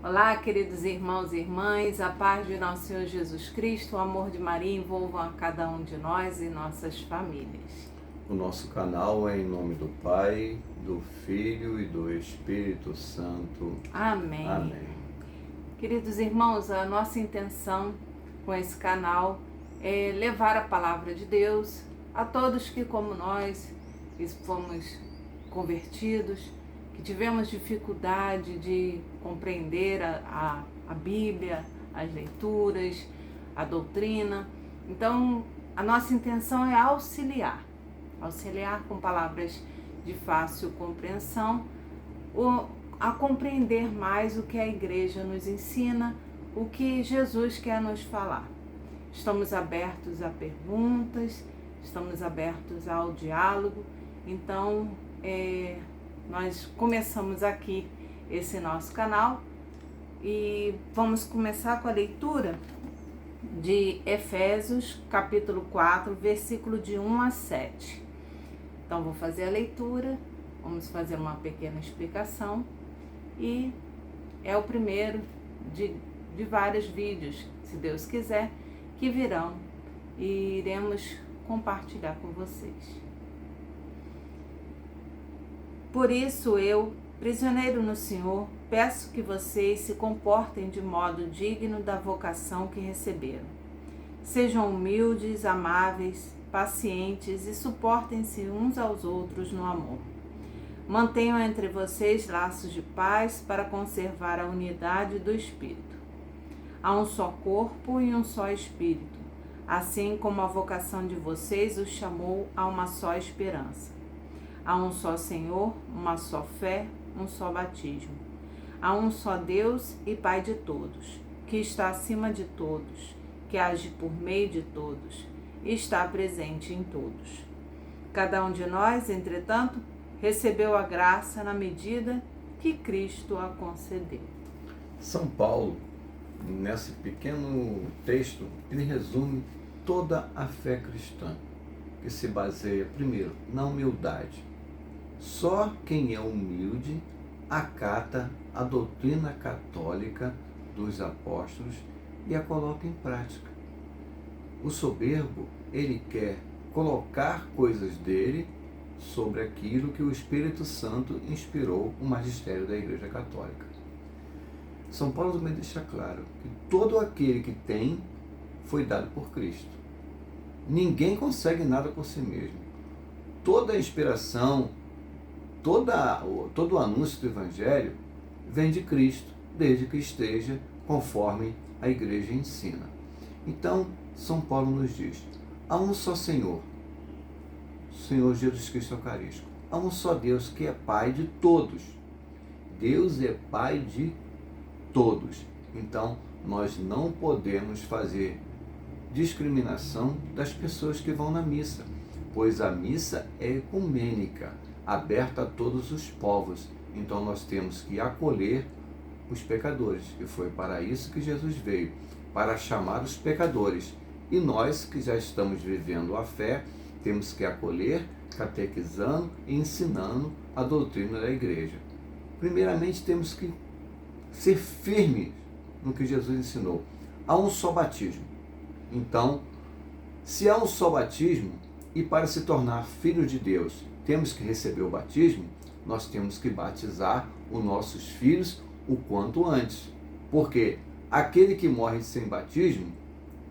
Olá, queridos irmãos e irmãs, a paz de nosso Senhor Jesus Cristo, o amor de Maria envolvam a cada um de nós e nossas famílias. O nosso canal é em nome do Pai, do Filho e do Espírito Santo. Amém. Amém. Queridos irmãos, a nossa intenção com esse canal é levar a palavra de Deus a todos que, como nós, que fomos convertidos, que tivemos dificuldade de compreender a Bíblia, as leituras, a doutrina. Então, a nossa intenção é auxiliar com palavras de fácil compreensão, a compreender mais o que a igreja nos ensina, o que Jesus quer nos falar. Estamos abertos a perguntas, estamos abertos ao diálogo, então nós começamos aqui esse nosso canal e vamos começar com a leitura de Efésios, capítulo 4, versículo de 1 a 7. Então, vou fazer a leitura, vamos fazer uma pequena explicação e é o primeiro de vários vídeos, se Deus quiser, que virão e iremos compartilhar com vocês. Por isso eu, prisioneiro no Senhor, peço que vocês se comportem de modo digno da vocação que receberam. Sejam humildes, amáveis, pacientes e suportem-se uns aos outros no amor. Mantenham entre vocês laços de paz para conservar a unidade do Espírito. Há um só corpo e um só Espírito, assim como a vocação de vocês os chamou a uma só esperança. Há um só Senhor, uma só fé, um só batismo. Há um só Deus e Pai de todos, que está acima de todos, que age por meio de todos e está presente em todos. Cada um de nós, entretanto, recebeu a graça na medida que Cristo a concedeu. São Paulo, nesse pequeno texto, ele resume toda a fé cristã, que se baseia, primeiro, na humildade. Só quem é humilde acata a doutrina católica dos apóstolos e a coloca em prática. O soberbo, ele quer colocar coisas dele sobre aquilo que o Espírito Santo inspirou o magistério da Igreja Católica. São Paulo também deixa claro que todo aquele que tem foi dado por Cristo. Ninguém consegue nada por si mesmo. Toda a inspiração, todo o anúncio do Evangelho vem de Cristo, desde que esteja conforme a Igreja ensina. Então, São Paulo nos diz, há um só Senhor, Senhor Jesus Cristo Eucarístico. Há um só Deus que é Pai de todos. Deus é Pai de todos. Então, nós não podemos fazer discriminação das pessoas que vão na missa, pois a missa é ecumênica, aberta a todos os povos. Então nós temos que acolher os pecadores, e foi para isso que Jesus veio, para chamar os pecadores. E nós que já estamos vivendo a fé, temos que acolher, catequizando e ensinando a doutrina da igreja. Primeiramente temos que ser firmes no que Jesus ensinou. Há um só batismo. Então, se há um só batismo, e para se tornar filho de Deus, temos que receber o batismo, nós temos que batizar os nossos filhos o quanto antes. Porque aquele que morre sem batismo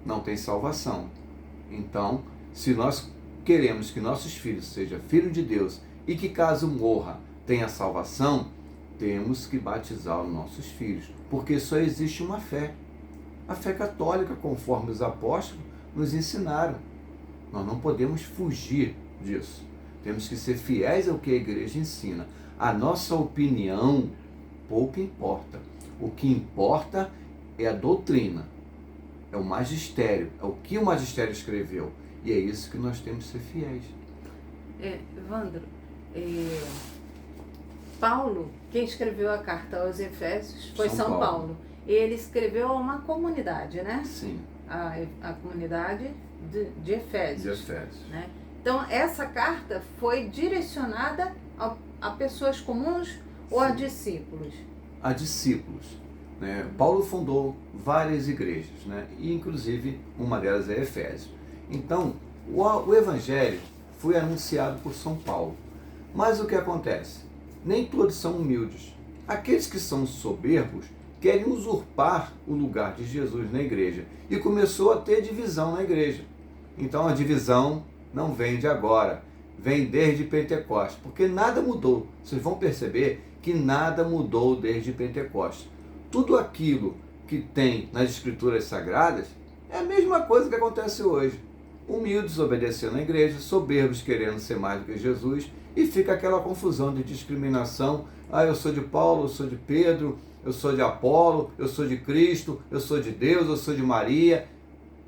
não tem salvação. Então, se nós queremos que nossos filhos sejam filhos de Deus e que caso morra tenha salvação, temos que batizar os nossos filhos. Porque só existe uma fé. A fé católica, conforme os apóstolos nos ensinaram. Nós não podemos fugir disso. Temos que ser fiéis ao que a igreja ensina. A nossa opinião pouco importa. O que importa é a doutrina, é o magistério, é o que o magistério escreveu. E é isso que nós temos que ser fiéis. Evandro, Paulo, quem escreveu a carta aos Efésios foi São Paulo. Ele escreveu a uma comunidade, né? Sim. A comunidade de Efésios. De Efésios. Né? Então, essa carta foi direcionada a pessoas comuns ou a discípulos? A discípulos. né? Paulo fundou várias igrejas, né? E inclusive uma delas é Efésio. Então, o Evangelho foi anunciado por São Paulo. Mas o que acontece? Nem todos são humildes. Aqueles que são soberbos querem usurpar o lugar de Jesus na igreja. E começou a ter divisão na igreja. Então a divisão não vem de agora, vem desde Pentecostes, porque nada mudou. Vocês vão perceber que nada mudou desde Pentecostes. Tudo aquilo que tem nas Escrituras Sagradas é a mesma coisa que acontece hoje. Humildes obedecendo à igreja, soberbos querendo ser mais do que Jesus, e fica aquela confusão de discriminação. Ah, eu sou de Paulo, eu sou de Pedro, eu sou de Apolo, eu sou de Cristo, eu sou de Deus, eu sou de Maria.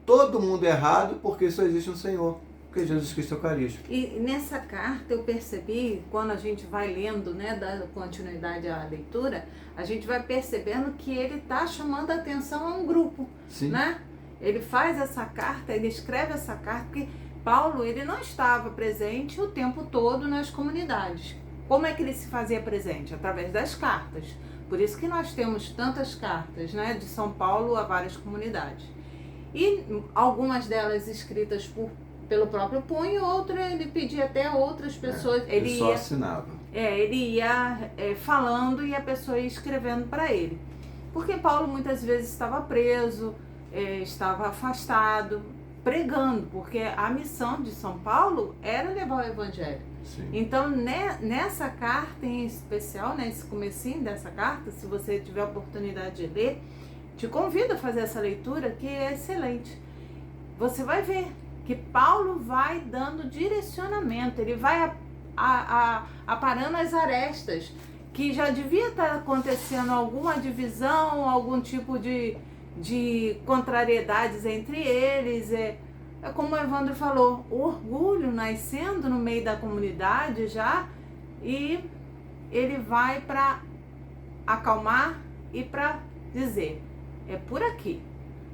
Todo mundo errado porque só existe um Senhor, porque Jesus Cristo é o Cristo. E nessa carta eu percebi, quando a gente vai lendo, né, da continuidade à leitura, a gente vai percebendo que ele está chamando a atenção a um grupo, Sim. Né? Ele faz essa carta, ele escreve essa carta, porque Paulo, ele não estava presente o tempo todo nas comunidades. Como é que ele se fazia presente? Através das cartas. Por isso que nós temos tantas cartas, né, de São Paulo a várias comunidades. E algumas delas escritas pelo próprio punho, outras ele pedia até a outras pessoas. Ele só assinava. Ele ia falando e a pessoa ia escrevendo para ele. Porque Paulo muitas vezes estava preso, estava afastado, pregando, porque a missão de São Paulo era levar o evangelho. Sim. Então, nessa carta em especial, nesse comecinho dessa carta, se você tiver a oportunidade de ler, te convido a fazer essa leitura, que é excelente. Você vai ver que Paulo vai dando direcionamento, ele vai aparando as arestas, que já devia estar acontecendo alguma divisão, algum tipo de contrariedades entre eles. É como o Evandro falou, o orgulho nascendo no meio da comunidade já, e ele vai para acalmar e para dizer, é por aqui,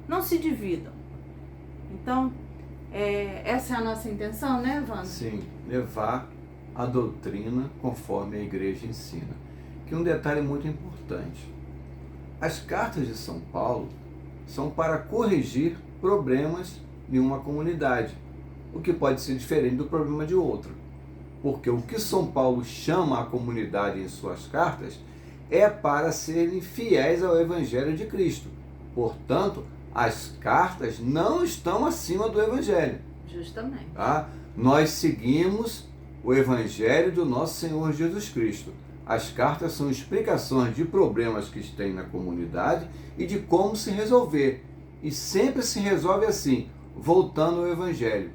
não se dividam. Então, essa é a nossa intenção, né, Evandro? Sim, levar a doutrina conforme a igreja ensina. Que um detalhe muito importante, as cartas de São Paulo são para corrigir problemas de uma comunidade, o que pode ser diferente do problema de outra. Porque o que São Paulo chama a comunidade em suas cartas é para serem fiéis ao Evangelho de Cristo. Portanto, as cartas não estão acima do Evangelho. Justamente. Tá? Nós seguimos o Evangelho do nosso Senhor Jesus Cristo. As cartas são explicações de problemas que tem na comunidade e de como se resolver. E sempre se resolve assim, voltando ao Evangelho.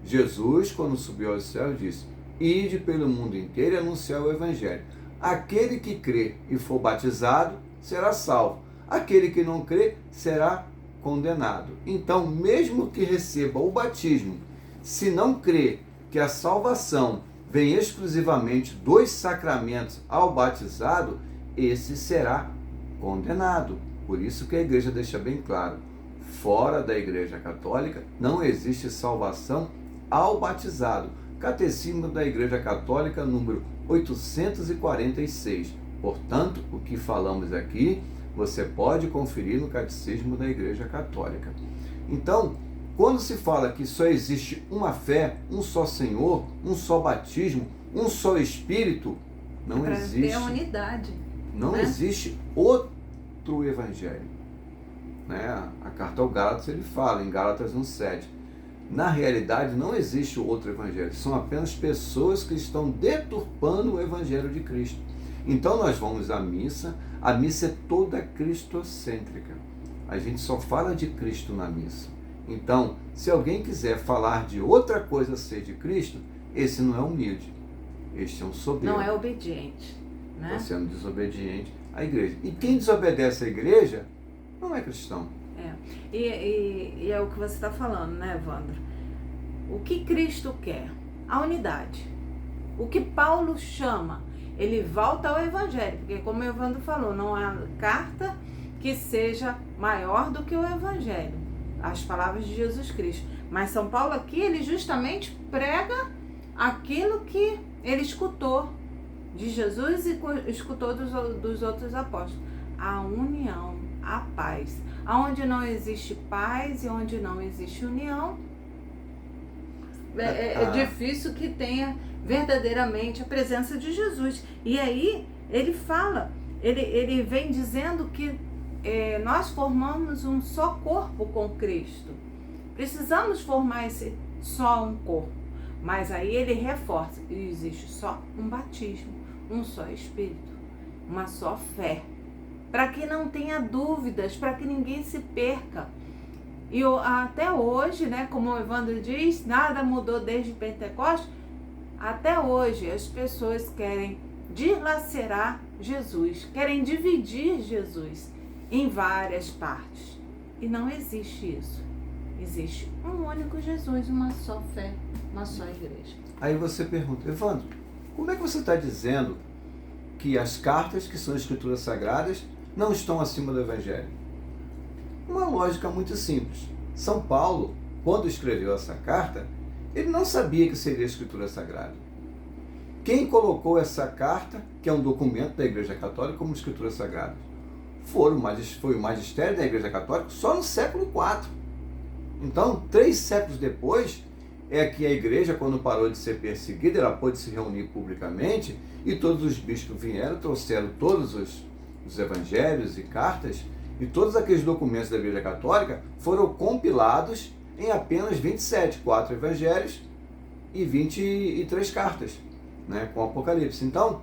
Jesus, quando subiu aos céus, disse: ide pelo mundo inteiro e anunciar o Evangelho. Aquele que crê e for batizado será salvo. Aquele que não crê será condenado. Então, mesmo que receba o batismo, se não crê que a salvação vem exclusivamente dos sacramentos ao batizado, esse será condenado. Por isso que a igreja deixa bem claro, fora da Igreja Católica não existe salvação ao batizado. Catecismo da Igreja Católica, número 846. Portanto, o que falamos aqui, você pode conferir no Catecismo da Igreja Católica. Então, quando se fala que só existe uma fé, um só Senhor, um só batismo, um só Espírito, não existe. Ter a unidade. Não existe outro Evangelho. Né? A carta ao Gálatas ele fala, em Gálatas 1,7. Na realidade, não existe outro Evangelho. São apenas pessoas que estão deturpando o Evangelho de Cristo. Então nós vamos à missa. A missa é toda cristocêntrica. A gente só fala de Cristo na missa. Então, se alguém quiser falar de outra coisa a ser de Cristo, esse não é humilde. Este é um soberbo. Não é obediente. Né? Está sendo desobediente à igreja. E quem desobedece à igreja não é cristão. E é o que você está falando, né, Evandro? O que Cristo quer? A unidade. O que Paulo chama? Ele volta ao Evangelho, porque como o Evandro falou, não há carta que seja maior do que o Evangelho, as palavras de Jesus Cristo. Mas São Paulo aqui, ele justamente prega aquilo que ele escutou de Jesus e escutou dos outros apóstolos. A união. a paz. Aonde não existe paz e onde não existe união, é difícil que tenha verdadeiramente a presença de Jesus. E aí ele fala, ele vem dizendo que nós formamos um só corpo com Cristo. Precisamos formar esse só um corpo. Mas aí ele reforça, existe só um batismo, um só Espírito, uma só fé. Para que não tenha dúvidas, para que ninguém se perca. E até hoje, né, como o Evandro diz, nada mudou desde Pentecostes. Até hoje as pessoas querem dilacerar Jesus, querem dividir Jesus em várias partes. E não existe isso. Existe um único Jesus, uma só fé, uma só igreja. Aí você pergunta, Evandro, como é que você está dizendo que as cartas, que são escrituras sagradas, não estão acima do Evangelho? Uma lógica muito simples. São Paulo, quando escreveu essa carta, ele não sabia que seria escritura sagrada. Quem colocou essa carta, que é um documento da Igreja Católica, como escritura sagrada? Foi o magistério da Igreja Católica só no século IV. Então, 3 séculos depois, é que a igreja, quando parou de ser perseguida, ela pôde se reunir publicamente e todos os bispos vieram, trouxeram todos os evangelhos e cartas, e todos aqueles documentos da Igreja Católica foram compilados em apenas 27, 4 evangelhos e 23 cartas, né, com o Apocalipse. Então,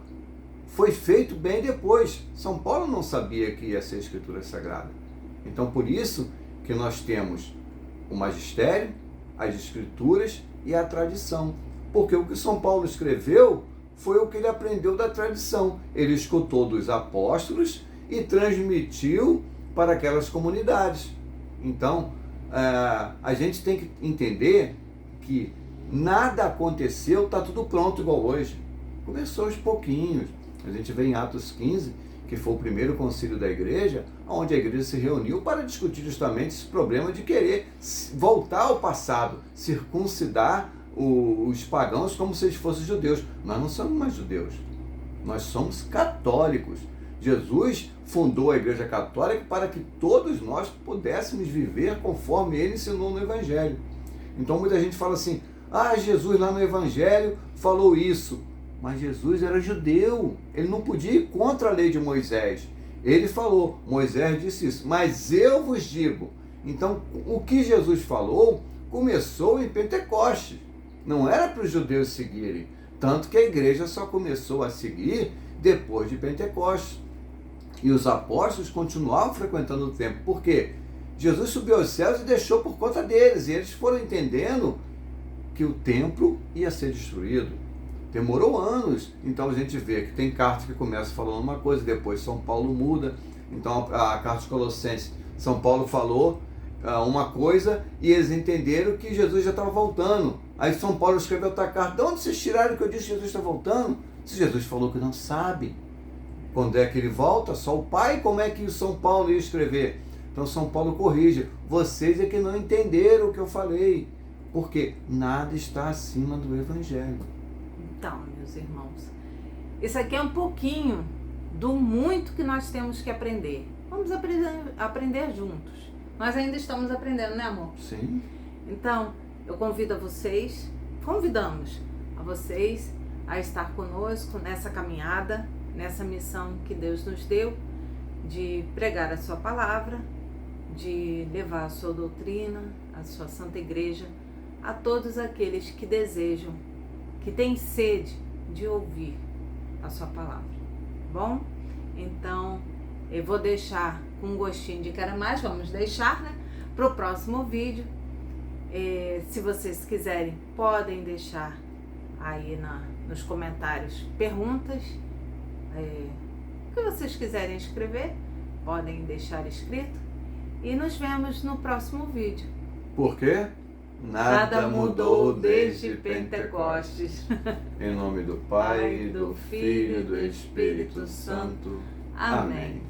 foi feito bem depois. São Paulo não sabia que ia ser escritura sagrada. Então, por isso que nós temos o magistério, as escrituras e a tradição. Porque o que São Paulo escreveu foi o que ele aprendeu da tradição. Ele escutou dos apóstolos e transmitiu para aquelas comunidades. Então, a gente tem que entender que nada aconteceu, está tudo pronto igual hoje. Começou aos pouquinhos. A gente vê em Atos 15, que foi o primeiro concílio da igreja, onde a igreja se reuniu para discutir justamente esse problema de querer voltar ao passado, circuncidar os pagãos como se eles fossem judeus. Nós não somos mais judeus, nós somos católicos. Jesus fundou a Igreja Católica para que todos nós pudéssemos viver conforme ele ensinou no Evangelho. Então muita gente fala assim, Jesus lá no Evangelho falou isso. Mas Jesus era judeu, ele não podia ir contra a lei de Moisés. Ele falou, Moisés disse isso, mas eu vos digo. Então, o que Jesus falou começou em Pentecostes. Não era para os judeus seguirem. Tanto que a igreja só começou a seguir depois de Pentecostes. E os apóstolos continuavam frequentando o templo. Por quê? Jesus subiu aos céus e deixou por conta deles. E eles foram entendendo que o templo ia ser destruído. Demorou anos, então a gente vê que tem cartas que começam falando uma coisa, depois São Paulo muda. Então a carta de Colossenses, São Paulo falou uma coisa e eles entenderam que Jesus já estava voltando. Aí São Paulo escreveu outra carta, de onde vocês tiraram que eu disse que Jesus está voltando? Se Jesus falou que não sabe quando é que ele volta, só o Pai, como é que o São Paulo ia escrever? Então São Paulo corrige, vocês é que não entenderam o que eu falei, porque nada está acima do Evangelho. Então, meus irmãos, isso aqui é um pouquinho do muito que nós temos que aprender. Vamos aprender juntos. Nós ainda estamos aprendendo, né, amor? Sim. Então, eu convidamos a vocês a estar conosco nessa caminhada, nessa missão que Deus nos deu, de pregar a sua palavra, de levar a sua doutrina, a sua Santa Igreja, a todos aqueles que desejam, que têm sede de ouvir a sua palavra. Bom? Então, eu vou deixar com um gostinho de quero mais, vamos deixar, né? Para o próximo vídeo. Se vocês quiserem, podem deixar aí nos comentários perguntas. O que vocês quiserem escrever, podem deixar escrito. E nos vemos no próximo vídeo. Por quê? Nada mudou desde Pentecostes. Em nome do Pai, do Filho e do Espírito Santo. Amém.